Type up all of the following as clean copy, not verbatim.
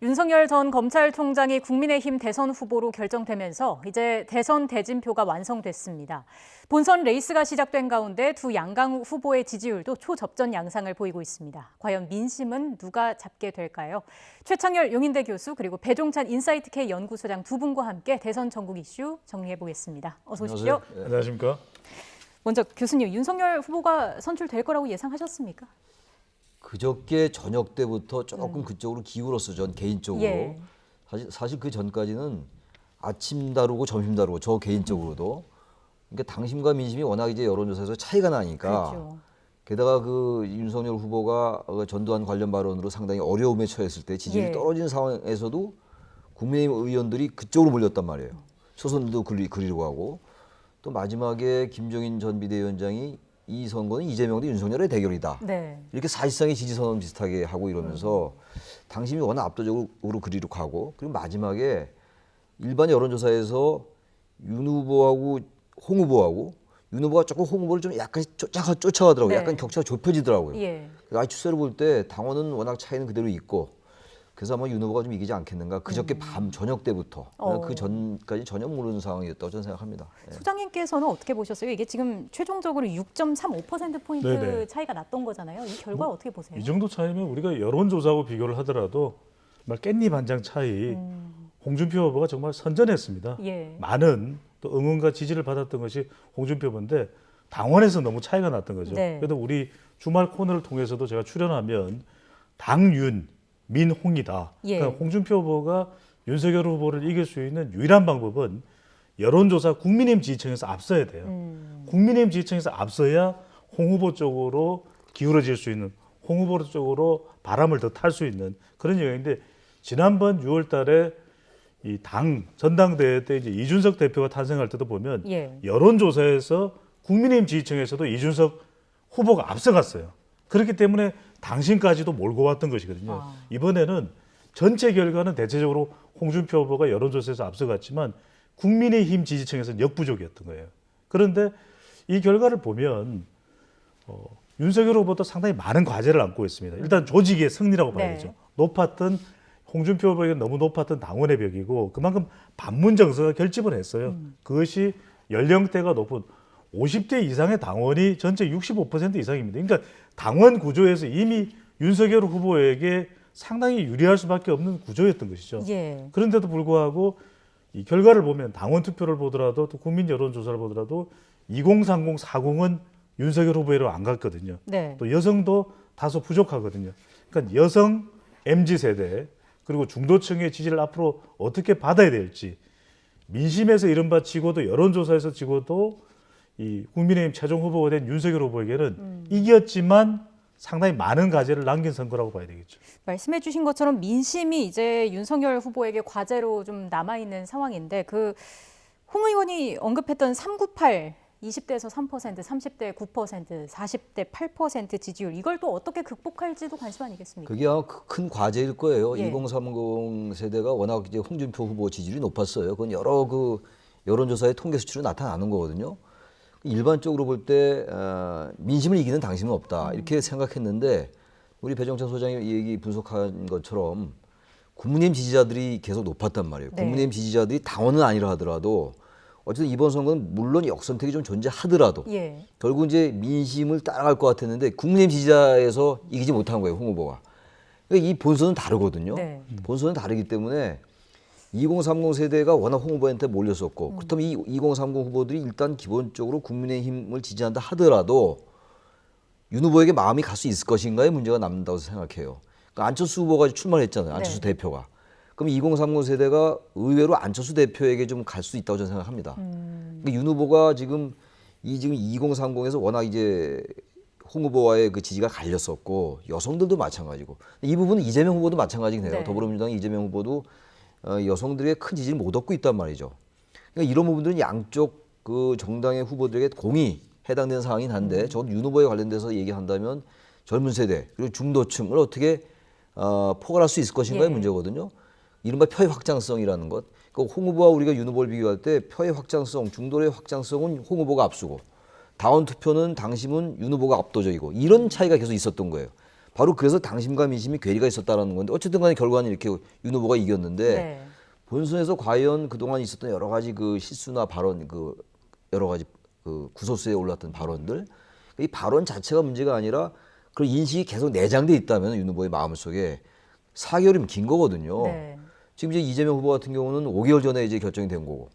윤석열 전 검찰총장이 국민의힘 대선 후보로 결정되면서 이제 대선 대진표가 완성됐습니다. 본선 레이스가 시작된 가운데 두 양강 후보의 지지율도 초접전 양상을 보이고 있습니다. 과연 민심은 누가 잡게 될까요? 최창열 용인대 교수 그리고 배종찬 인사이트K 연구소장 두 분과 함께 대선 전국 이슈 정리해 보겠습니다. 어서 오십시오. 네. 안녕하십니까? 먼저 교수님, 윤석열 후보가 선출될 거라고 예상하셨습니까? 그저께 저녁 때부터 조금 그쪽으로 기울었어, 전 개인적으로. 예. 사실 그 전까지는 아침 다르고 점심 다르고 저 개인적으로도. 그러니까 당심과 민심이 워낙 이제 여론조사에서 차이가 나니까. 그렇죠. 게다가 그 윤석열 후보가 전두환 관련 발언으로 상당히 어려움에 처했을 때 지지율이 예. 떨어진 상황에서도 국민의힘 의원들이 그쪽으로 몰렸단 말이에요. 초선도 그리려고 하고. 또 마지막에 김종인 전 비대위원장이 이 선거는 이재명 대 윤석열의 대결이다. 네. 이렇게 사실상의 지지선언 비슷하게 하고 이러면서 당심이 워낙 압도적으로 그리려고 하고, 그리고 마지막에 일반 여론조사에서 윤 후보하고 홍 후보하고 윤 후보가 조금 홍 후보를 좀 약간 쫓아가더라고요. 네. 약간 격차가 좁혀지더라고요. 예. 아이 추세를 볼 때 당원은 워낙 차이는 그대로 있고, 그래서 아마 윤 후보가 좀 이기지 않겠는가. 그저께 저녁 때부터 그 전까지 전혀 모르는 상황이었다고 저는 생각합니다. 예. 소장님께서는 어떻게 보셨어요? 이게 지금 최종적으로 6.35%포인트 네네. 차이가 났던 거잖아요. 이 결과 어떻게 보세요? 이 정도 차이면 우리가 여론조사하고 비교를 하더라도 정말 깻잎 한 장 차이, 홍준표 후보가 정말 선전했습니다. 예. 많은 또 응원과 지지를 받았던 것이 홍준표 후보인데 당원에서 너무 차이가 났던 거죠. 네. 그래도 우리 주말 코너를 통해서도 제가 출연하면 당윤, 민홍이다. 예. 그러니까 홍준표 후보가 윤석열 후보를 이길 수 있는 유일한 방법은 여론조사 국민의힘 지지층에서 앞서야 돼요. 국민의힘 지지층에서 앞서야 홍 후보 쪽으로 기울어질 수 있는, 홍 후보 쪽으로 바람을 더 탈 수 있는 그런 영역인데, 지난번 6월 달에 이 당 전당대회 때 이제 이준석 대표가 탄생할 때도 보면 예. 여론조사에서 국민의힘 지지층에서도 이준석 후보가 앞서갔어요. 그렇기 때문에 당신까지도 몰고 왔던 것이거든요. 이번에는 전체 결과는 대체적으로 홍준표 후보가 여론조사에서 앞서갔지만 국민의힘 지지층에서는 역부족이었던 거예요. 그런데 이 결과를 보면 윤석열 후보도 상당히 많은 과제를 안고 있습니다. 일단 조직의 승리라고 봐야죠. 네. 높았던 홍준표 후보에게 너무 높았던 당원의 벽이고, 그만큼 반문 정서가 결집을 했어요. 그것이 연령대가 높은 50대 이상의 당원이 전체 65% 이상입니다. 그러니까 당원 구조에서 이미 윤석열 후보에게 상당히 유리할 수밖에 없는 구조였던 것이죠. 예. 그런데도 불구하고 이 결과를 보면, 당원 투표를 보더라도 또 국민 여론조사를 보더라도 2030, 40은 윤석열 후보로 안 갔거든요. 네. 또 여성도 다소 부족하거든요. 그러니까 여성, MZ세대 그리고 중도층의 지지를 앞으로 어떻게 받아야 될지, 민심에서 이른바 지고도 여론조사에서 지고도 이 국민의힘 최종 후보가 된 윤석열 후보에게는 이겼지만 상당히 많은 과제를 남긴 선거라고 봐야 되겠죠. 말씀해 주신 것처럼 민심이 이제 윤석열 후보에게 과제로 좀 남아있는 상황인데, 홍 의원이 언급했던 398, 20대에서 3%, 30대 9%, 40대 8% 지지율, 이걸 또 어떻게 극복할지도 관심 아니겠습니까? 그게 아마 큰 과제일 거예요. 예. 2030 세대가 워낙 이제 홍준표 후보 지지율이 높았어요. 그건 여러 그 여론조사의 통계 수치로 나타나는 거거든요. 일반적으로 볼 때 민심을 이기는 당심은 없다, 이렇게 생각했는데, 우리 배종찬 소장이 얘기 분석한 것처럼 국민의힘 지지자들이 계속 높았단 말이에요. 네. 국민의힘 지지자들이 당원은 아니라 하더라도 어쨌든 이번 선거는 물론 역선택이 좀 존재하더라도 예. 결국 이제 민심을 따라갈 것 같았는데 국민의힘 지지자에서 이기지 못한 거예요, 홍 후보가. 그러니까 이 본선은 다르거든요. 네. 본선은 다르기 때문에 2030 세대가 워낙 홍 후보한테 몰렸었고, 그렇다면 이 2030 후보들이 일단 기본적으로 국민의힘을 지지한다 하더라도 윤 후보에게 마음이 갈 수 있을 것인가의 문제가 남는다고 생각해요. 그러니까 안철수 후보가 출마를 했잖아요. 안철수 네. 대표가. 그럼 2030 세대가 의외로 안철수 대표에게 좀 갈 수 있다고 저는 생각합니다. 그러니까 윤 후보가 지금 2030에서 워낙 이제 홍 후보와의 그 지지가 갈렸었고, 여성들도 마찬가지고, 이 부분은 이재명 후보도 마찬가지긴 해요. 네. 더불어민주당 이재명 후보도 여성들의 큰 지지를 못 얻고 있단 말이죠. 그러니까 이런 부분들은 양쪽 그 정당의 후보들에게 공이 해당되는 상황이긴 한데, 저는 윤 후보에 관련돼서 얘기한다면 젊은 세대 그리고 중도층을 어떻게 포괄할 수 있을 것인가의 예. 문제거든요. 이른바 표의 확장성이라는 것. 그러니까 홍 후보와 우리가 윤 후보를 비교할 때 표의 확장성, 중도의 확장성은 홍 후보가 앞서고, 당원 투표는 당심은 윤 후보가 압도적이고, 이런 차이가 계속 있었던 거예요. 바로 그래서 당심과 민심이 괴리가 있었다라는 건데 어쨌든 간에 결과는 이렇게 윤 후보가 이겼는데 네. 본선에서 과연 그동안 있었던 여러 가지 그 실수나 발언, 그 여러 가지 그 구설수에 올랐던 발언들, 이 발언 자체가 문제가 아니라 그 인식이 계속 내장돼 있다면 윤 후보의 마음속에 4개월이면 긴 거거든요. 네. 지금 이제 이재명 후보 같은 경우는 5개월 전에 이제 결정이 된 거고,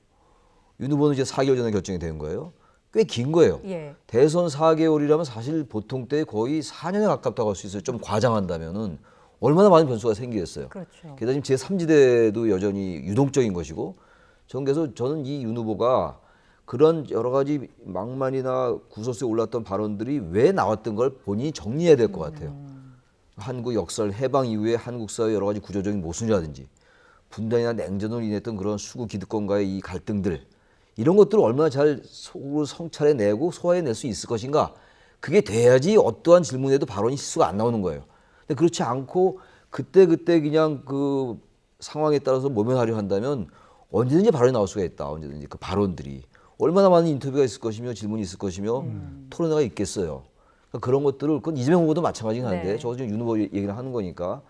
윤 후보는 이제 4개월 전에 결정이 된 거예요. 꽤 긴 거예요. 예. 대선 4개월이라면 사실 보통 때 거의 4년에 가깝다고 할 수 있어요. 좀 과장한다면은 얼마나 많은 변수가 생기겠어요. 그렇죠. 게다가 지금 제3지대도 여전히 유동적인 것이고, 그래서 저는 이 윤 후보가 그런 여러 가지 망만이나 구설수에 올랐던 발언들이 왜 나왔던 걸 본인이 정리해야 될 것 같아요. 한국 역사를 해방 이후에 한국 사회 여러 가지 구조적인 모순이라든지 분단이나 냉전으로 인했던 그런 수구 기득권과의 이 갈등들, 이런 것들을 얼마나 잘 속으로 성찰해내고 소화해낼 수 있을 것인가. 그게 돼야지 어떠한 질문에도 발언이 실수가 안 나오는 거예요. 근데 그렇지 않고 그때 그냥 그 상황에 따라서 모면하려 한다면 언제든지 발언이 나올 수가 있다. 언제든지 그 발언들이 얼마나 많은 인터뷰가 있을 것이며 질문이 있을 것이며 토론회가 있겠어요. 그러니까 그런 것들을, 그건 이재명 후보도 마찬가지긴 한데 네. 저도 지금 윤 후보 얘기를 하는 거니까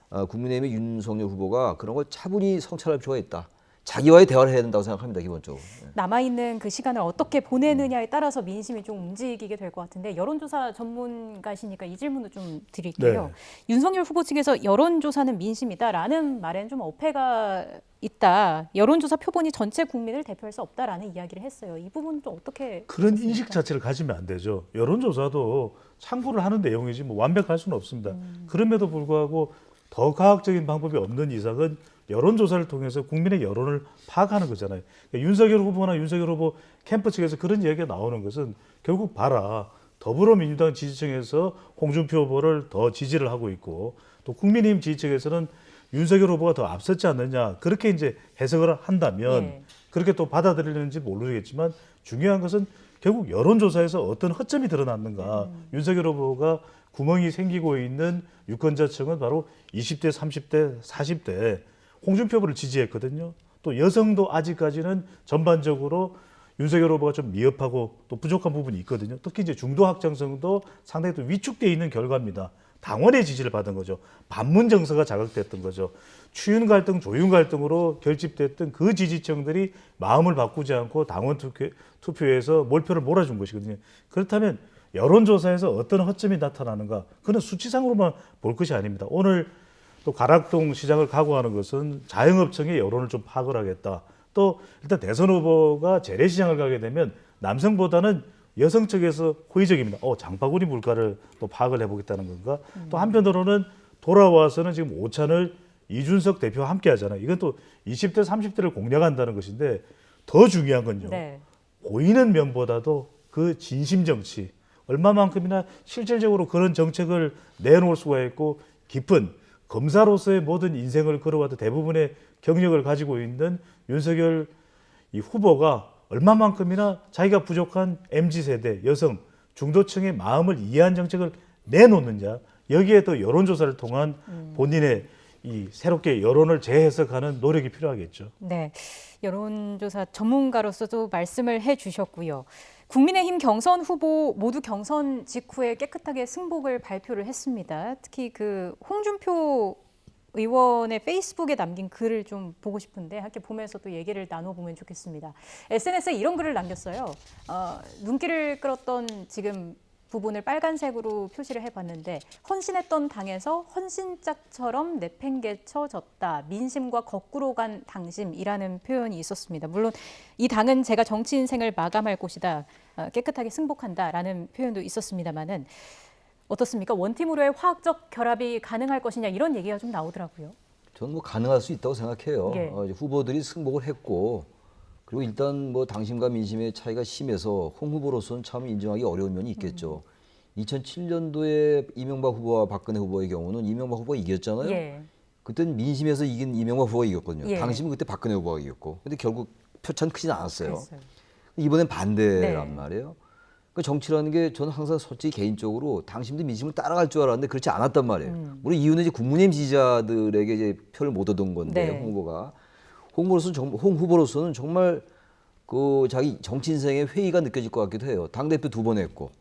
국민의힘의 윤석열 후보가 그런 걸 차분히 성찰할 필요가 있다. 자기와의 대화를 해야 된다고 생각합니다. 기본적으로. 남아있는 그 시간을 어떻게 보내느냐에 따라서 민심이 좀 움직이게 될 것 같은데, 여론조사 전문가시니까 이 질문도 좀 드릴게요. 네. 윤석열 후보 측에서 여론조사는 민심이다라는 말에는 좀 어폐가 있다. 여론조사 표본이 전체 국민을 대표할 수 없다라는 이야기를 했어요. 이 부분은 좀 어떻게 그런 보셨습니까? 인식 자체를 가지면 안 되죠. 여론조사도 참고를 하는 내용이지 뭐 완벽할 수는 없습니다. 그럼에도 불구하고 더 과학적인 방법이 없는 이상은 여론조사를 통해서 국민의 여론을 파악하는 거잖아요. 그러니까 윤석열 후보나 윤석열 후보 캠프 측에서 그런 이야기가 나오는 것은 결국 봐라. 더불어민주당 지지층에서 홍준표 후보를 더 지지를 하고 있고, 또 국민의힘 지지층에서는 윤석열 후보가 더 앞섰지 않느냐, 그렇게 이제 해석을 한다면 예. 그렇게 또 받아들이는지 모르겠지만, 중요한 것은 결국 여론조사에서 어떤 허점이 드러났는가. 윤석열 후보가 구멍이 생기고 있는 유권자층은 바로 20대, 30대, 40대 홍준표 후보를 지지했거든요. 또 여성도 아직까지는 전반적으로 윤석열 후보가 좀 미흡하고 또 부족한 부분이 있거든요. 특히 이제 중도 확장성도 상당히 또 위축돼 있는 결과입니다. 당원의 지지를 받은 거죠. 반문 정서가 자극됐던 거죠. 추윤 갈등, 조윤 갈등으로 결집됐던 그 지지층들이 마음을 바꾸지 않고 당원 투표에서 몰표를 몰아준 것이거든요. 그렇다면 여론조사에서 어떤 허점이 나타나는가? 그는 수치상으로만 볼 것이 아닙니다. 오늘 또 가락동 시장을 각오하는 것은 자영업청의 여론을 좀 파악을 하겠다. 또 일단 대선 후보가 재래시장을 가게 되면 남성보다는 여성 측에서 호의적입니다. 장바구니 물가를 또 파악을 해보겠다는 건가? 또 한편으로는 돌아와서는 지금 오찬을 이준석 대표와 함께 하잖아요. 이건 또 20대, 30대를 공략한다는 것인데, 더 중요한 건요. 네. 보이는 면보다도 그 진심 정치, 얼마만큼이나 실질적으로 그런 정책을 내놓을 수가 있고, 깊은 검사로서의 모든 인생을 걸어왔던 대부분의 경력을 가지고 있는 윤석열 이 후보가 얼마만큼이나 자기가 부족한 MZ세대, 여성, 중도층의 마음을 이해한 정책을 내놓느냐, 여기에 또 여론조사를 통한 본인의 이 새롭게 여론을 재해석하는 노력이 필요하겠죠. 네, 여론조사 전문가로서도 말씀을 해주셨고요. 국민의힘 경선 후보 모두 경선 직후에 깨끗하게 승복을 발표를 했습니다. 특히 그 홍준표 의원의 페이스북에 남긴 글을 좀 보고 싶은데 함께 보면서 또 얘기를 나눠보면 좋겠습니다. SNS에 이런 글을 남겼어요. 눈길을 끌었던 지금 부분을 빨간색으로 표시를 해봤는데, 헌신했던 당에서 헌신짝처럼 내팽개쳐졌다. 민심과 거꾸로 간 당심이라는 표현이 있었습니다. 물론 이 당은 제가 정치 인생을 마감할 곳이다. 깨끗하게 승복한다라는 표현도 있었습니다만은, 어떻습니까? 원팀으로의 화학적 결합이 가능할 것이냐, 이런 얘기가 좀 나오더라고요. 저는 뭐 가능할 수 있다고 생각해요. 예. 이제 후보들이 승복을 했고, 그리고 일단 뭐 당심과 민심의 차이가 심해서 홍 후보로서는 참 인정하기 어려운 면이 있겠죠. 2007년도에 이명박 후보와 박근혜 후보의 경우는 이명박 후보가 이겼잖아요. 예. 그때는 민심에서 이긴 이명박 후보가 이겼거든요. 예. 당심은 그때 박근혜 후보가 이겼고, 근데 결국 표차는 크진 않았어요. 그랬어요. 이번엔 반대란 네. 말이에요. 그 정치라는 게 저는 항상 솔직히 개인적으로 당심도 민심을 따라갈 줄 알았는데 그렇지 않았단 말이에요. 물론 이유는 이제 국민의힘 지지자들에게 이제 표를 못 얻은 건데, 네. 홍 후보가 홍 후보로서는 정말 그 자기 정치 인생의 회의가 느껴질 것 같기도 해요. 당 대표 2번 했고,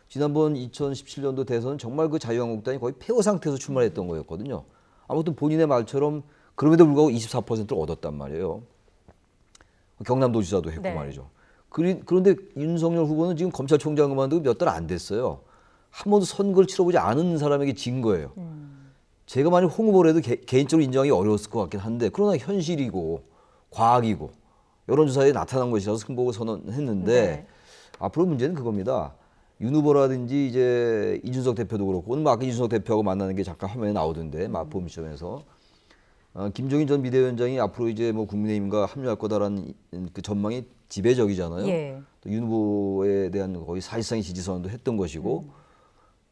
지난번 2017년도 대선은 정말 그 자유한국당이 거의 폐허 상태에서 출마했던 거였거든요. 아무튼 본인의 말처럼 그럼에도 불구하고 24%를 얻었단 말이에요. 경남도지사도 했고 네. 말이죠. 그런데 윤석열 후보는 지금 검찰총장 그만두고 몇 달 안 됐어요. 한 번도 선거를 치러보지 않은 사람에게 진 거예요. 제가 만약 홍 후보라도 개인적으로 인정하기 어려웠을 것 같긴 한데 그러나 현실이고 과학이고 여론조사에 나타난 것이라서 승복을 선언했는데 네. 앞으로 문제는 그겁니다. 윤 후보라든지 이제 이준석 대표도 그렇고 오늘 아까 이준석 대표하고 만나는 게 잠깐 화면에 나오던데 마포미션에서 김종인 전 비대위원장이 앞으로 이제 뭐 국민의힘과 합류할 거다라는 그 전망이 지배적이잖아요. 예. 또 윤 후보에 대한 거의 사실상의 지지 선언도 했던 것이고,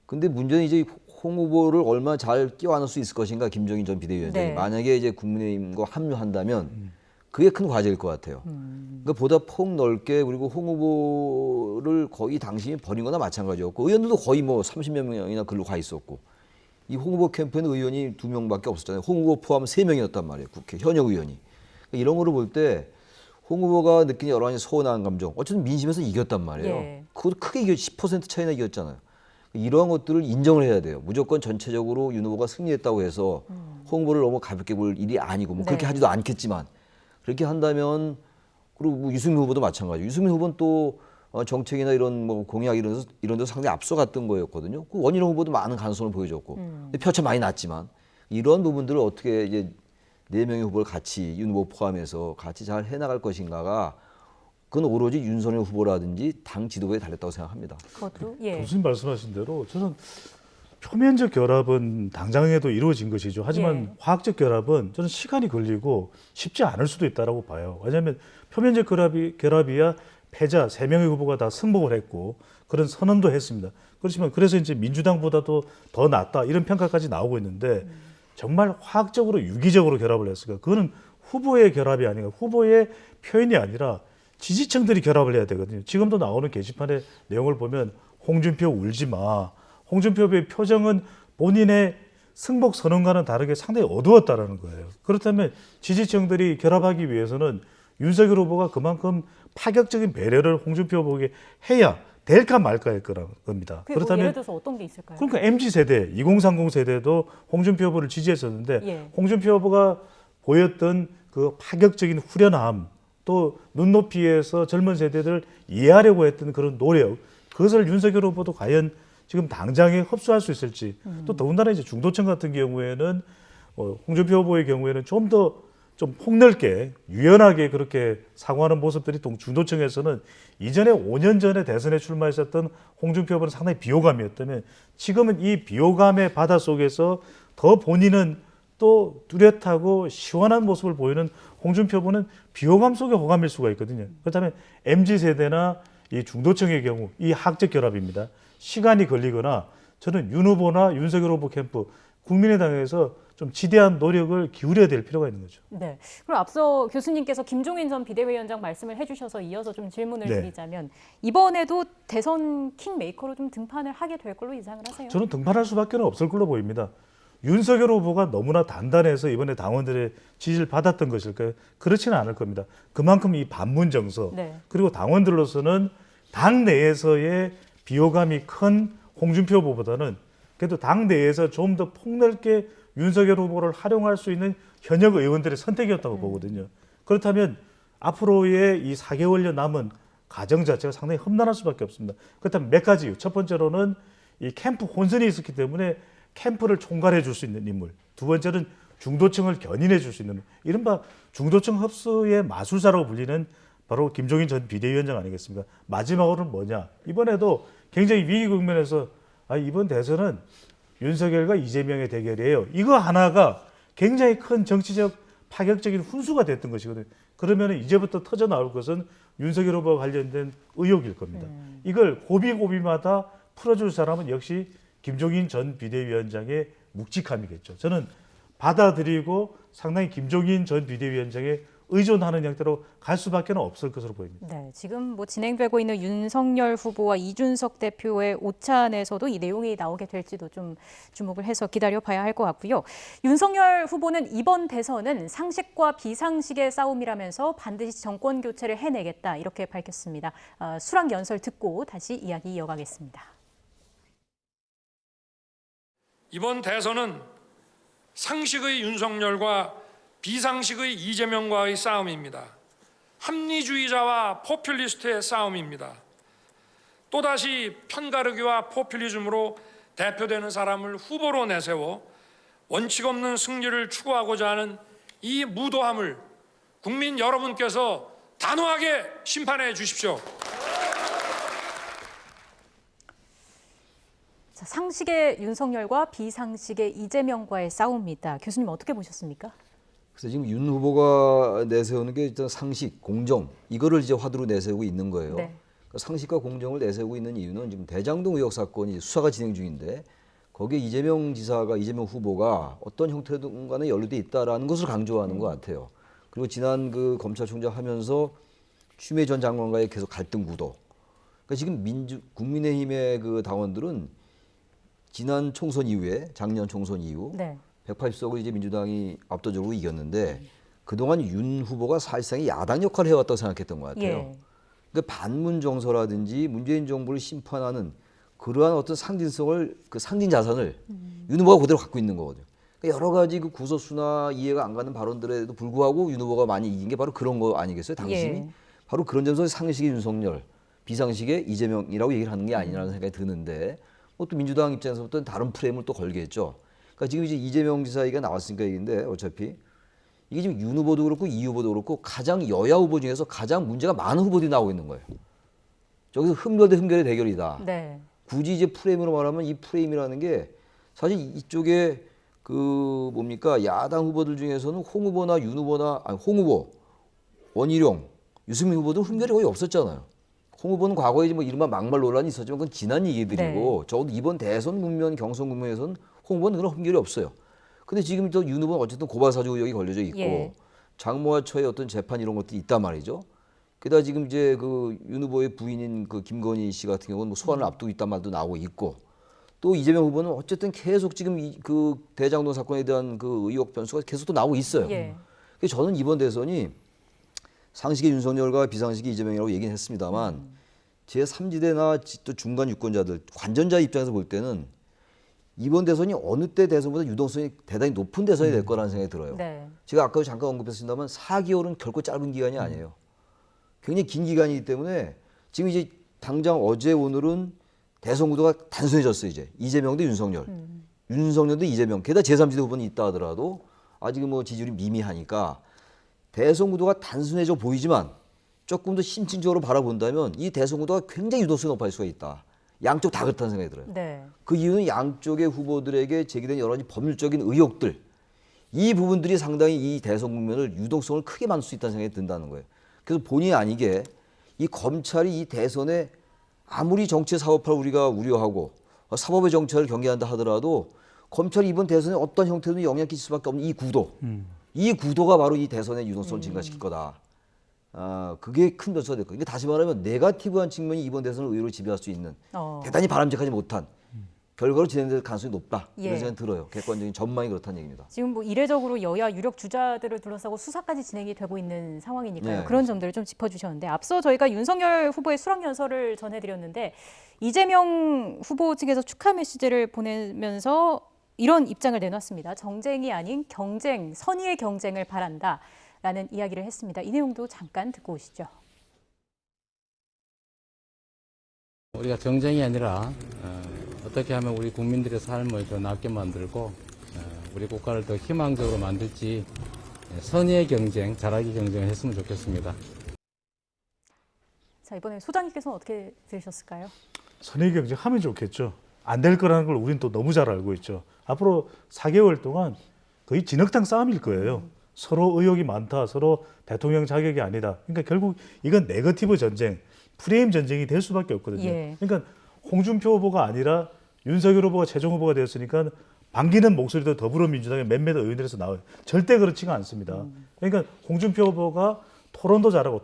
근데 문제는 이제 홍 후보를 얼마나 잘 끼워안을 수 있을 것인가 김종인 전 비대위원장이 네. 만약에 이제 국민의힘과 합류한다면 그게 큰 과제일 것 같아요. 그러니까 보다 폭넓게 그리고 홍 후보를 거의 당신이 버린 거나 마찬가지였고 의원들도 거의 뭐 30몇 명이나 글로 가 있었고 이 홍 후보 캠프에는 의원이 2명밖에 없었잖아요. 홍 후보 포함 3명이었단 말이에요. 국회 현역 의원이. 그러니까 이런 거를 볼 때 홍 후보가 느끼는 여러 가지 서운한 감정 어쨌든 민심에서 이겼단 말이에요. 예. 그것도 크게 이겼 10% 차이나 이겼잖아요. 이러한 것들을 인정을 해야 돼요. 무조건 전체적으로 윤 후보가 승리했다고 해서 홍 후보를 너무 가볍게 볼 일이 아니고 뭐 그렇게 네. 하지도 않겠지만 그렇게 한다면 그리고 뭐 유승민 후보도 마찬가지. 유승민 후보는 또 정책이나 이런 뭐 공약 이런 데서 상당히 앞서갔던 거였거든요. 그 원희룡 후보도 많은 가능성을 보여줬고 근데 표차 많이 났지만 이런 부분들을 어떻게 이제 4명의 후보를 같이 윤 후보 포함해서 같이 잘 해나갈 것인가가 그건 오로지 윤석열 후보라든지 당 지도부에 달렸다고 생각합니다. 그것도 예. 교수님 말씀하신 대로 저는 표면적 결합은 당장에도 이루어진 것이죠. 하지만 예. 화학적 결합은 저는 시간이 걸리고 쉽지 않을 수도 있다고 봐요. 왜냐하면 표면적 결합이야 패자 3명의 후보가 다 승복을 했고 그런 선언도 했습니다. 그렇지만 그래서 이제 민주당보다도 더 낫다 이런 평가까지 나오고 있는데 정말 화학적으로 유기적으로 결합을 했을까? 그거는 후보의 결합이 아니라 후보의 표현이 아니라 지지층들이 결합을 해야 되거든요. 지금도 나오는 게시판의 내용을 보면 홍준표 울지 마. 홍준표의 표정은 본인의 승복 선언과는 다르게 상당히 어두웠다라는 거예요. 그렇다면 지지층들이 결합하기 위해서는 윤석열 후보가 그만큼 파격적인 배려를 홍준표 후보에게 해야 될까 말까일 겁니다. 그게 뭐 예를 들어서 어떤 게 있을까요? 그러니까 MZ세대, 2030 세대도 홍준표 후보를 지지했었는데 예. 홍준표 후보가 보였던 그 파격적인 후련함 또 눈높이에서 젊은 세대들을 이해하려고 했던 그런 노력 그것을 윤석열 후보도 과연 지금 당장에 흡수할 수 있을지 또 더군다나 이제 중도층 같은 경우에는 홍준표 후보의 경우에는 좀 더 좀 폭넓게 유연하게 그렇게 사고하는 모습들이 중도층에서는 이전에 5년 전에 대선에 출마했었던 홍준표 후보는 상당히 비호감이었다면 지금은 이 비호감의 바다 속에서 더 본인은 또 뚜렷하고 시원한 모습을 보이는 홍준표 후보는 비호감 속의 호감일 수가 있거든요. 그렇다면 MZ세대나 이 중도층의 경우 이 학적 결합입니다. 시간이 걸리거나 저는 윤 후보나 윤석열 후보 캠프 국민의당에서 좀 지대한 노력을 기울여야 될 필요가 있는 거죠. 네. 그럼 앞서 교수님께서 김종인 전 비대위원장 말씀을 해주셔서 이어서 좀 질문을 네. 드리자면 이번에도 대선 킹메이커로 좀 등판을 하게 될 걸로 예상을 하세요? 저는 등판할 수밖에 없을 걸로 보입니다. 윤석열 후보가 너무나 단단해서 이번에 당원들의 지지를 받았던 것일까요? 그렇지는 않을 겁니다. 그만큼 이 반문 정서 네. 그리고 당원들로서는 당 내에서의 비호감이 큰 홍준표 후보보다는 그래도 당 내에서 좀 더 폭넓게 윤석열 후보를 활용할 수 있는 현역 의원들의 선택이었다고 보거든요. 그렇다면 앞으로의 이 4개월여 남은 과정 자체가 상당히 험난할 수밖에 없습니다. 그렇다면 몇 가지 이유. 첫 번째로는 이 캠프 혼선이 있었기 때문에 캠프를 총괄해 줄 수 있는 인물. 두 번째는 중도층을 견인해 줄 수 있는 이른바 중도층 흡수의 마술사라고 불리는 바로 김종인 전 비대위원장 아니겠습니까? 마지막으로는 뭐냐? 이번에도 굉장히 위기 국면에서 이번 대선은 윤석열과 이재명의 대결이에요. 이거 하나가 굉장히 큰 정치적 파격적인 훈수가 됐던 것이거든요. 그러면 이제부터 터져 나올 것은 윤석열 후보와 관련된 의혹일 겁니다. 이걸 고비고비마다 풀어줄 사람은 역시 김종인 전 비대위원장의 묵직함이겠죠. 저는 받아들이고 상당히 김종인 전 비대위원장의 의존하는 형태로 갈 수밖에 없을 것으로 보입니다. 네, 지금 뭐 진행되고 있는 윤석열 후보와 이준석 대표의 오찬에서도 이 내용이 나오게 될지도 좀 주목을 해서 기다려봐야 할 것 같고요. 윤석열 후보는 이번 대선은 상식과 비상식의 싸움이라면서 반드시 정권 교체를 해내겠다 이렇게 밝혔습니다. 수락 연설 듣고 다시 이야기 이어가겠습니다. 이번 대선은 상식의 윤석열과 비상식의 이재명과의 싸움입니다. 합리주의자와 포퓰리스트의 싸움입니다. 또다시 편가르기와 포퓰리즘으로 대표되는 사람을 후보로 내세워 원칙 없는 승리를 추구하고자 하는 이 무도함을 국민 여러분께서 단호하게 심판해 주십시오. 자, 상식의 윤석열과 비상식의 이재명과의 싸움입니다. 교수님 어떻게 보셨습니까? 그래서 지금 윤 후보가 내세우는 게 일단 상식, 공정 이거를 이제 화두로 내세우고 있는 거예요. 네. 그러니까 상식과 공정을 내세우고 있는 이유는 지금 대장동 의혹 사건이 수사가 진행 중인데 거기에 이재명 후보가 어떤 형태든 간에 연루돼 있다라는 것을 강조하는 것 같아요. 그리고 지난 그 검찰총장 하면서 추미애 전 장관과의 계속 갈등 구도. 그러니까 지금 국민의힘의 그 당원들은 지난 총선 이후에 작년 총선 이후 네. 180석을 이제 민주당이 압도적으로 이겼는데 그동안 윤 후보가 사실상 야당 역할을 해왔다고 생각했던 것 같아요. 예. 그러니까 반문 정서라든지 문재인 정부를 심판하는 그러한 어떤 상징성을 그 상징 자산을 윤 후보가 그대로 갖고 있는 거거든요. 그러니까 여러 가지 그 구설수나 이해가 안 가는 발언들에도 불구하고 윤 후보가 많이 이긴 게 바로 그런 거 아니겠어요? 당신이 예. 바로 그런 점에서 상식의 윤석열, 비상식의 이재명이라고 얘기를 하는 게 아니라는 생각이 드는데 뭐 또 민주당 입장에서부터는 다른 프레임을 또 걸겠죠. 그러니까 지금 이제 이재명 지사 얘기가 나왔으니까 얘기인데 어차피 이게 지금 윤 후보도 그렇고 이 후보도 그렇고 가장 여야 후보 중에서 가장 문제가 많은 후보들이 나오고 있는 거예요. 저기서 흠결 대 흠결의 대결이다. 네. 굳이 이제 프레임으로 말하면 이 프레임이라는 게 사실 이쪽에 그 뭡니까 야당 후보들 중에서는 홍 후보나 윤 후보나 아니 홍 후보, 원희룡, 유승민 후보도 흠결이 거의 없었잖아요. 홍 후보는 과거에 뭐 이른바 막말 논란이 있었지만 그건 지난 얘기들이고 적어도 이번 대선 국면 경선 국면에서는 홍 후보는 그런 흠결이 없어요. 근데 지금 또 윤 후보는 어쨌든 고발사주 의혹이 걸려져 있고 예. 장모와처의 어떤 재판 이런 것들이 있단 말이죠. 게다가 지금 이제 그 윤 후보의 부인인 그 김건희 씨 같은 경우는 뭐 소환을 앞두고 있단 말도 나오고 있고 또 이재명 후보는 어쨌든 계속 지금 그 대장동 사건에 대한 그 의혹 변수가 계속 또 나오고 있어요. 예. 그래서 저는 이번 대선이 상식의 윤석열과 비상식의 이재명이라고 얘기는 했습니다만 제3지대나 또 중간 유권자들 관전자 입장에서 볼 때는 이번 대선이 어느 때 대선보다 유동성이 대단히 높은 대선이 될 거라는 생각이 들어요. 네. 제가 아까 잠깐 언급했습니다만 4개월은 결코 짧은 기간이 아니에요. 굉장히 긴 기간이기 때문에 지금 이제 당장 어제 오늘은 대선 구도가 단순해졌어요. 이제 이재명 대 윤석열, 윤석열 대 이재명. 게다가 제3지대 후보는 있다 하더라도 아직은 뭐 지지율이 미미하니까 대선 구도가 단순해져 보이지만 조금 더 심층적으로 바라본다면 이 대선 구도가 굉장히 유동성이 높아질 수가 있다. 양쪽 다 그렇다는 생각이 들어요. 네. 그 이유는 양쪽의 후보들에게 제기된 여러 가지 법률적인 의혹들 이 부분들이 상당히 이 대선 국면을 유동성을 크게 만들 수 있다는 생각이 든다는 거예요. 그래서 본의 아니게 이 검찰이 이 대선에 아무리 정치 사법화를 우리가 우려하고 사법의 정치를 경계한다 하더라도 검찰이 이번 대선에 어떤 형태로든 영향 끼칠 수밖에 없는 이 구도 이 구도가 바로 이 대선의 유동성을 증가시킬 거다. 그게 큰 변수가 될 거예요. 다시 말하면 네거티브한 측면이 이번 대선을 의외로 지배할 수 있는 대단히 바람직하지 못한 결과로 진행될 가능성이 높다. 예. 이런 생각이 들어요. 객관적인 전망이 그렇다는 얘기입니다. 지금 뭐 이례적으로 여야 유력 주자들을 둘러싸고 수사까지 진행이 되고 있는 상황이니까요. 네. 그런 점들을 좀 짚어주셨는데 앞서 저희가 윤석열 후보의 수락연설을 전해드렸는데 이재명 후보 측에서 축하 메시지를 보내면서 이런 입장을 내놨습니다. 정쟁이 아닌 경쟁, 선의의 경쟁을 바란다라는 이야기를 했습니다. 이 내용도 잠깐 듣고 오시죠. 우리가 정쟁이 아니라 어떻게 하면 우리 국민들의 삶을 더 낫게 만들고 우리 국가를 더 희망적으로 만들지 선의의 경쟁, 잘하기 경쟁을 했으면 좋겠습니다. 자, 이번에 소장님께서는 어떻게 들으셨을까요? 선의 경쟁하면 좋겠죠. 안 될 거라는 걸 우리는 또 너무 잘 알고 있죠. 앞으로 4개월 동안 거의 진흙탕 싸움일 거예요. 서로 의혹이 많다, 서로 대통령 자격이 아니다. 그러니까 결국 이건 네거티브 전쟁, 프레임 전쟁이 될 수밖에 없거든요. 예. 그러니까 홍준표 후보가 아니라 윤석열 후보가 최종 후보가 되었으니까 반기는 목소리도 더불어민주당의 몇몇 의원들에서 나와요. 절대 그렇지가 않습니다. 그러니까 홍준표 후보가 토론도 잘하고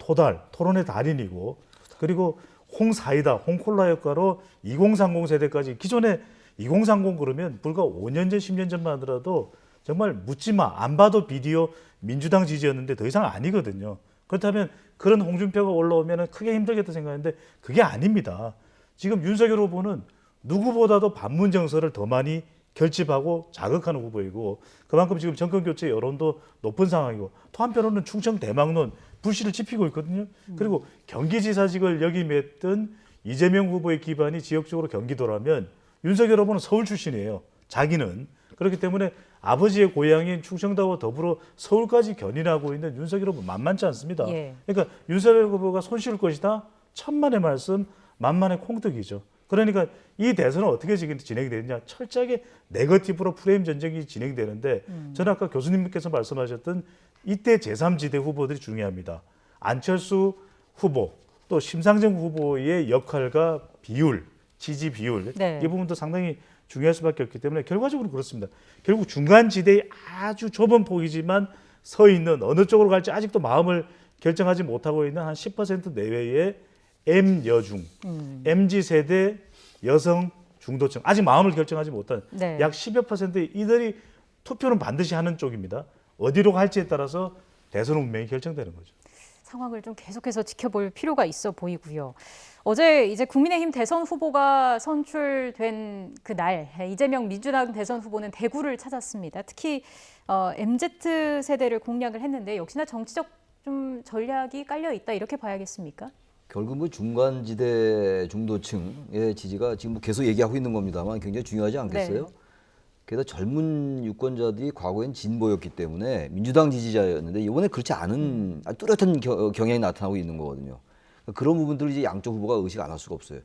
토론의 달인이고 그리고 홍사이다, 홍콜라 효과로 2030 세대까지 기존에 2030 그러면 불과 5년 전, 10년 전만 하더라도 정말 묻지마, 안 봐도 비디오 민주당 지지였는데 더 이상 아니거든요. 그렇다면 그런 홍준표가 올라오면 크게 힘들겠다 생각했는데 그게 아닙니다. 지금 윤석열 후보는 누구보다도 반문 정서를 더 많이 결집하고 자극하는 후보이고 그만큼 지금 정권 교체 여론도 높은 상황이고 또 한편으로는 충청 대망론 불씨를 지피고 있거든요. 그리고 경기지사직을 역임했던 이재명 후보의 기반이 지역적으로 경기도라면 윤석열 후보는 서울 출신이에요. 자기는. 그렇기 때문에 아버지의 고향인 충청도와 더불어 서울까지 견인하고 있는 윤석열 후보 만만치 않습니다. 예. 그러니까 윤석열 후보가 손쉬울 것이다. 천만의 말씀, 만만의 콩떡이죠. 그러니까 이 대선은 어떻게 진행이 되느냐. 철저하게 네거티브로 프레임 전쟁이 진행되는데 저는 아까 교수님께서 말씀하셨던 이때 제3지대 후보들이 중요합니다. 안철수 후보 또 심상정 후보의 역할과 비율, 지지 비율 네. 이 부분도 상당히 중요할 수밖에 없기 때문에 결과적으로 그렇습니다. 결국 중간 지대의 아주 좁은 폭이지만 서 있는 어느 쪽으로 갈지 아직도 마음을 결정하지 못하고 있는 한 10% 내외의 M여중, MZ세대 여성 중도층 아직 마음을 결정하지 못한 네. 약 10여 %의 이들이 투표는 반드시 하는 쪽입니다. 어디로 갈지에 따라서 대선 운명이 결정되는 거죠. 상황을 좀 계속해서 지켜볼 필요가 있어 보이고요. 어제 이제 국민의힘 대선 후보가 선출된 그날 이재명 민주당 대선 후보는 대구를 찾았습니다. 특히 MZ 세대를 공략을 했는데 역시나 정치적 좀 전략이 깔려 있다 이렇게 봐야겠습니까? 결국 뭐 중간지대 중도층의 지지가 지금 뭐 계속 얘기하고 있는 겁니다만 굉장히 중요하지 않겠어요? 네. 게다가 젊은 유권자들이 과거엔 진보였기 때문에 민주당 지지자였는데 이번에 그렇지 않은 아주 뚜렷한 경향이 나타나고 있는 거거든요. 그런 부분들을 이제 양쪽 후보가 의식 안 할 수가 없어요.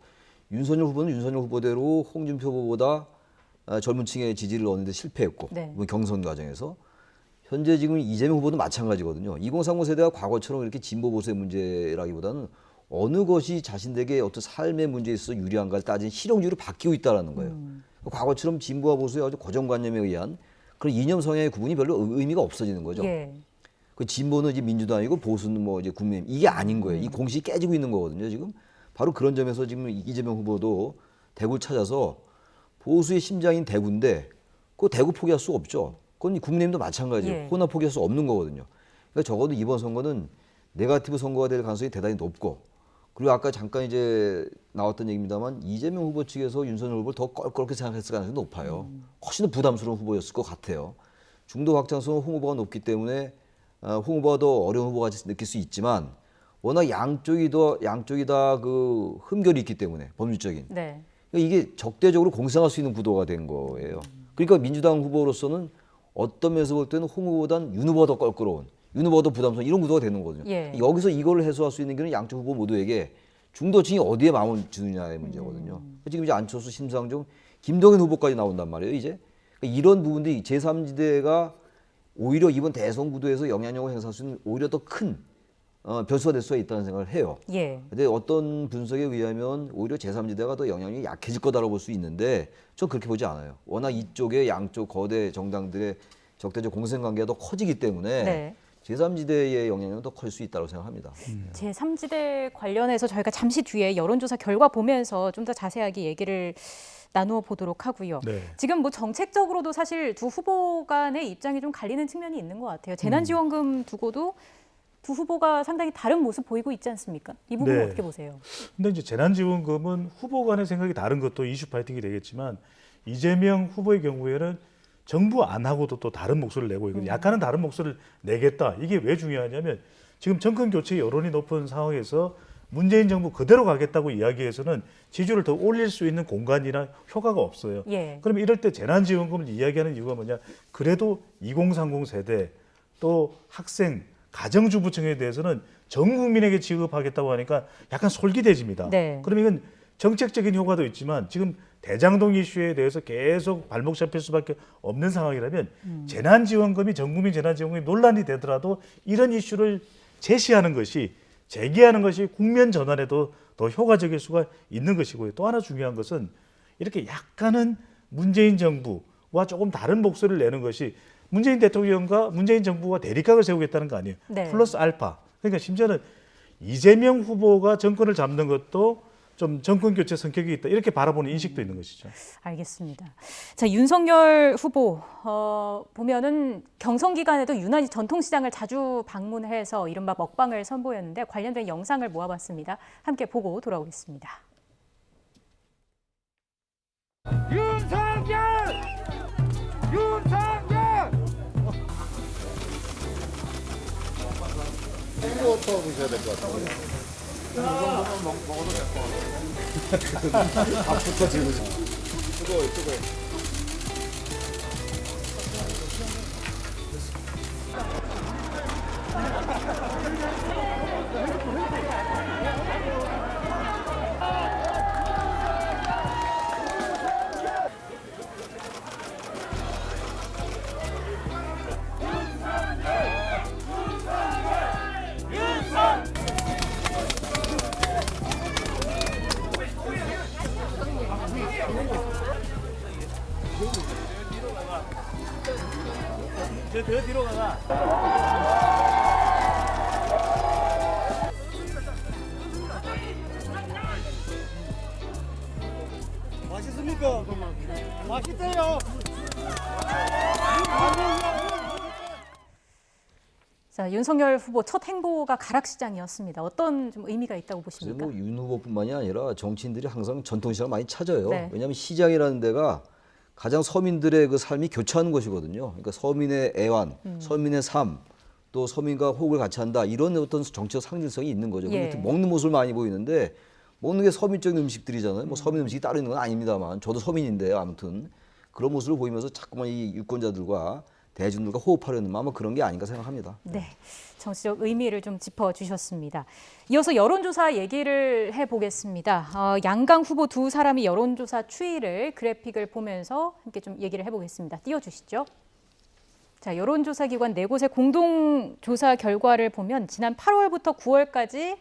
윤석열 후보는 윤석열 후보대로 홍준표 후보보다 젊은 층의 지지를 얻는데 실패했고 네. 경선 과정에서 현재 지금 이재명 후보도 마찬가지거든요. 2030 세대가 과거처럼 이렇게 진보 보수의 문제라기보다는 어느 것이 자신들에게 어떤 삶의 문제에 있어서 유리한가를 따진 실용주의로 바뀌고 있다는 거예요. 과거처럼 진보와 보수의 아주 고정관념에 의한 그런 이념 성향의 구분이 별로 의미가 없어지는 거죠. 예. 그 진보는 이제 민주당이고 보수는 뭐 이제 국민의힘 이게 아닌 거예요. 이 공식이 깨지고 있는 거거든요. 지금 바로 그런 점에서 지금 이재명 후보도 대구를 찾아서 보수의 심장인 대구인데 그 대구 포기할 수 없죠. 그건 국민의힘도 마찬가지예요. 예. 호남 포기할 수 없는 거거든요. 그러니까 적어도 이번 선거는 네거티브 선거가 될 가능성이 대단히 높고 그리고 아까 잠깐 이제 나왔던 얘기입니다만 이재명 후보 측에서 윤석열 후보를 더 껄끄럽게 생각했을 가능성이 높아요. 훨씬 더 부담스러운 후보였을 것 같아요. 중도 확장성은 홍 후보가 높기 때문에 홍 후보가 더 어려운 후보가 느낄 수 있지만 워낙 양쪽이 다 그 흠결이 있기 때문에 법률적인 네. 그러니까 이게 적대적으로 공생할 수 있는 구도가 된 거예요. 그러니까 민주당 후보로서는 어떤 면에서 볼 때는 홍 후보보다는 윤 후보가 더 껄끄러운 윤 후보가 더 부담스러운 이런 구도가 되는 거거든요. 예. 여기서 이걸 해소할 수 있는 길은 양쪽 후보 모두에게 중도층이 어디에 마음을 주느냐의 문제거든요. 지금 이제 안철수, 심상정, 김동연 후보까지 나온단 말이에요. 이제 그러니까 이런 부분들이 제3지대가 오히려 이번 대선 구도에서 영향력을 행사할 수 있는 오히려 더 큰 변수가 될 수가 있다는 생각을 해요. 예. 근데 어떤 분석에 의하면 오히려 제3지대가 더 영향력이 약해질 거다라고 볼 수 있는데 전 그렇게 보지 않아요. 워낙 이쪽에 양쪽 거대 정당들의 적대적 공생관계가 더 커지기 때문에 네. 제3지대의 영향력은 더 클 수 있다고 생각합니다. 제3지대 관련해서 저희가 잠시 뒤에 여론조사 결과 보면서 좀 더 자세하게 얘기를 나누어 보도록 하고요. 네. 지금 뭐 정책적으로도 사실 두 후보 간의 입장이 좀 갈리는 측면이 있는 것 같아요. 재난지원금 두고도 두 후보가 상당히 다른 모습 보이고 있지 않습니까? 이 부분 네. 어떻게 보세요? 근데 이제 재난지원금은 후보 간의 생각이 다른 것도 이슈 파이팅이 되겠지만 이재명 후보의 경우에는 정부 안 하고도 또 다른 목소리를 내고 있거든요. 약간은 다른 목소리를 내겠다. 이게 왜 중요하냐면 지금 정권 교체 여론이 높은 상황에서 문재인 정부 그대로 가겠다고 이야기해서는 지지율을 더 올릴 수 있는 공간이나 효과가 없어요. 예. 그러면 이럴 때 재난지원금을 이야기하는 이유가 뭐냐? 그래도 2030 세대 또 학생, 가정주부층에 대해서는 전 국민에게 지급하겠다고 하니까 약간 솔깃해집니다. 네. 그럼 이건 정책적인 효과도 있지만 지금 대장동 이슈에 대해서 계속 발목 잡힐 수밖에 없는 상황이라면 재난지원금이 전국민 재난지원금이 논란이 되더라도 이런 이슈를 제시하는 것이 제기하는 것이 국면 전환에도 더 효과적일 수가 있는 것이고요. 또 하나 중요한 것은 이렇게 약간은 문재인 정부와 조금 다른 목소리를 내는 것이 문재인 대통령과 문재인 정부가 대립각을 세우겠다는 거 아니에요. 네. 플러스 알파. 그러니까 심지어는 이재명 후보가 정권을 잡는 것도 좀 정권 교체 성격이 있다. 이렇게 바라보는 인식도 있는 것이죠. 알겠습니다. 자, 윤석열 후보 보면은 경선 기간에도 유난히 전통시장을 자주 방문해서 이른바 먹방을 선보였는데 관련된 영상을 모아봤습니다. 함께 보고 돌아오겠습니다. 윤석열! 햄버거 드셔야 될 것 같아요. 이 정도면 먹어도 될 것 같아요. 밥부터 지금 뜨거워요. 맛있습니까? 맛있대요. 자, 윤석열 후보 첫 행보가 가락시장이었습니다. 어떤 좀 의미가 있다고 보십니까? 뭐윤 후보뿐만이 아니라 정치인들이 항상 전통시장을 많이 찾아요. 네. 왜냐하면 시장이라는 데가 가장 서민들의 그 삶이 교차하는 곳이거든요. 그러니까 서민의 애환, 서민의 삶, 또 서민과 호흡을 같이 한다 이런 어떤 정치적 상징성이 있는 거죠. 예. 그리고 먹는 모습을 많이 보이는데 먹는 게 서민적인 음식들이잖아요. 뭐 서민 음식이 따로 있는 건 아닙니다만 저도 서민인데 아무튼 그런 모습을 보이면서 자꾸만 이 유권자들과 대중들과 호흡하려는 아마 그런 게 아닌가 생각합니다. 네, 정치적 의미를 좀 짚어주셨습니다. 이어서 여론조사 얘기를 해보겠습니다. 양강 후보 두 사람이 여론조사 추이를 그래픽을 보면서 함께 좀 얘기를 해보겠습니다. 띄워주시죠. 자, 여론조사 기관 4곳의 공동조사 결과를 보면 지난 8월부터 9월까지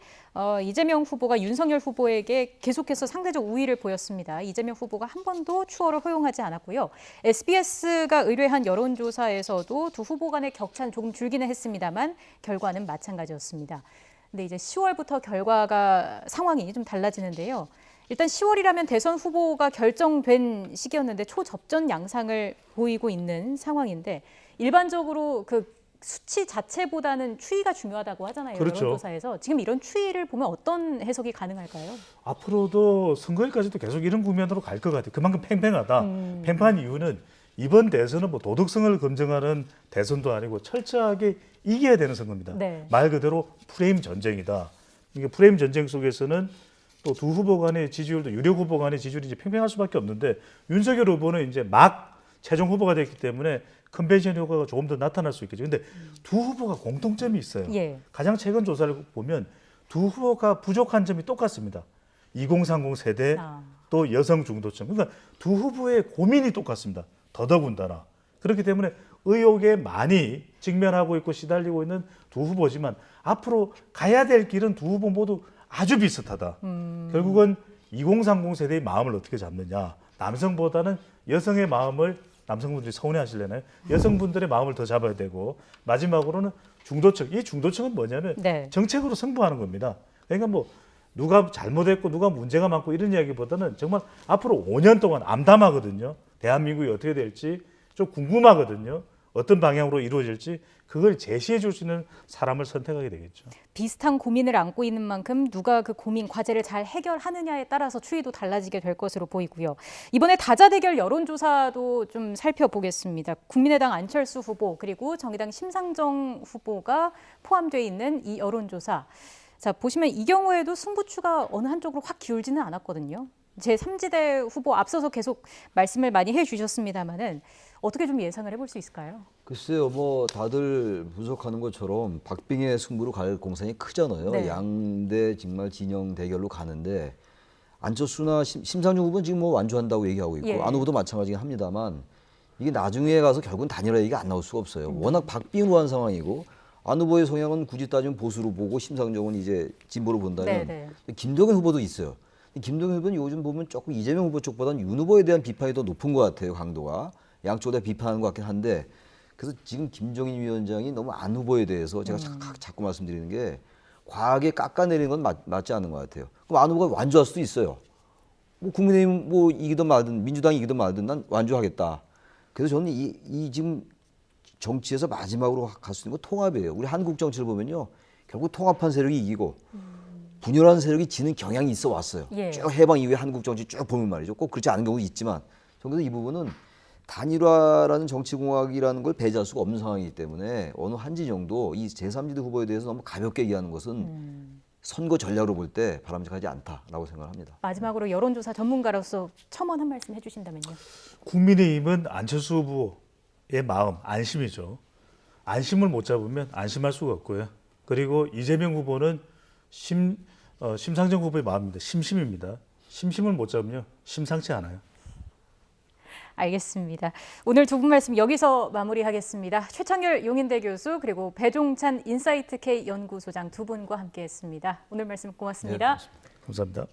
이재명 후보가 윤석열 후보에게 계속해서 상대적 우위를 보였습니다. 이재명 후보가 한 번도 추월을 허용하지 않았고요. SBS가 의뢰한 여론조사에서도 두 후보 간의 격차는 조금 줄기는 했습니다만 결과는 마찬가지였습니다. 근데 이제 10월부터 결과가 상황이 좀 달라지는데요. 일단 10월이라면 대선 후보가 결정된 시기였는데 초접전 양상을 보이고 있는 상황인데 일반적으로 그 수치 자체보다는 추이가 중요하다고 하잖아요. 그렇죠. 여론조사에서. 지금 이런 추이를 보면 어떤 해석이 가능할까요? 앞으로도 선거일까지도 계속 이런 국면으로 갈 것 같아요. 그만큼 팽팽하다. 팽팽한 이유는 이번 대선은 뭐 도덕성을 검증하는 대선도 아니고 철저하게 이겨야 되는 선거입니다. 네. 말 그대로 프레임 전쟁이다. 이게 프레임 전쟁 속에서는 또 두 후보 간의 지지율도 유력 후보 간의 지지율이 이제 팽팽할 수밖에 없는데 윤석열 후보는 이제 막 최종 후보가 됐기 때문에 컨벤션 효과가 조금 더 나타날 수 있겠죠. 근데 두 후보가 공통점이 있어요. 예. 가장 최근 조사를 보면 두 후보가 부족한 점이 똑같습니다. 2030 세대 또 여성 중도층. 그러니까 두 후보의 고민이 똑같습니다. 더더군다나. 그렇기 때문에 의혹에 많이 직면하고 있고 시달리고 있는 두 후보지만 앞으로 가야 될 길은 두 후보 모두 아주 비슷하다. 결국은 2030 세대의 마음을 어떻게 잡느냐. 남성보다는 여성의 마음을 남성분들이 서운해하실려나요? 여성분들의 마음을 더 잡아야 되고 마지막으로는 중도층. 이 중도층은 뭐냐면 네. 정책으로 승부하는 겁니다. 그러니까 뭐 누가 잘못했고 누가 문제가 많고 이런 이야기보다는 정말 앞으로 5년 동안 암담하거든요. 대한민국이 어떻게 될지 좀 궁금하거든요. 어떤 방향으로 이루어질지 그걸 제시해 줄 수 있는 사람을 선택하게 되겠죠. 비슷한 고민을 안고 있는 만큼 누가 그 고민, 과제를 잘 해결하느냐에 따라서 추이도 달라지게 될 것으로 보이고요. 이번에 다자대결 여론조사도 좀 살펴보겠습니다. 국민의당 안철수 후보 그리고 정의당 심상정 후보가 포함되어 있는 이 여론조사. 자, 보시면 이 경우에도 승부추가 어느 한쪽으로 확 기울지는 않았거든요. 제3지대 후보 앞서서 계속 말씀을 많이 해주셨습니다마는 어떻게 좀 예상을 해볼 수 있을까요? 글쎄요, 뭐 다들 분석하는 것처럼 박빙의 승부로 갈 공산이 크잖아요. 네. 양대 정말 진영 대결로 가는데 안철수나 심상정 후보는 지금 뭐 완주한다고 얘기하고 있고 예. 안 후보도 마찬가지긴 합니다만 이게 나중에 가서 결국은 단일화 얘기가 안 나올 수가 없어요. 워낙 박빙으로 한 상황이고 안 후보의 성향은 굳이 따지면 보수로 보고 심상정은 이제 진보로 본다면 네. 김동연 후보도 있어요. 김동연 후보는 요즘 보면 조금 이재명 후보 쪽보다는 윤 후보에 대한 비판이 더 높은 것 같아요. 강도가. 양쪽에 대해 비판하는 것 같긴 한데 그래서 지금 김종인 위원장이 너무 안 후보에 대해서 제가 자꾸 말씀드리는 게 과하게 깎아내리는 건 맞지 않은 것 같아요. 그럼 안 후보가 완주할 수도 있어요. 뭐 국민의힘 뭐 이기든 말든 민주당이 이기든 말든 난 완주하겠다. 그래서 저는 이 지금 정치에서 마지막으로 갈 수 있는 건 통합이에요. 우리 한국 정치를 보면요. 결국 통합한 세력이 이기고 분열한 세력이 지는 경향이 있어 왔어요. 예. 쭉 해방 이후에 한국 정치 쭉 보면 말이죠. 꼭 그렇지 않은 경우도 있지만 저는 이 부분은 단일화라는 정치공학이라는 걸 배제할 수가 없는 상황이기 때문에 어느 한 진영도 이 제3지대 후보에 대해서 너무 가볍게 얘기하는 것은 선거 전략으로 볼 때 바람직하지 않다라고 생각합니다. 마지막으로 여론조사 전문가로서 첨언 한 말씀 해주신다면요. 국민의힘은 안철수 후보의 마음, 안심이죠. 안심을 못 잡으면 안심할 수가 없고요. 그리고 이재명 후보는 심상정 후보의 마음입니다. 심심입니다. 심심을 못 잡으면 심상치 않아요. 알겠습니다. 오늘 두 분 말씀 여기서 마무리하겠습니다. 최창열 용인대 교수 그리고 배종찬 인사이트 K 연구소장 두 분과 함께했습니다. 오늘 말씀 고맙습니다. 네, 감사합니다.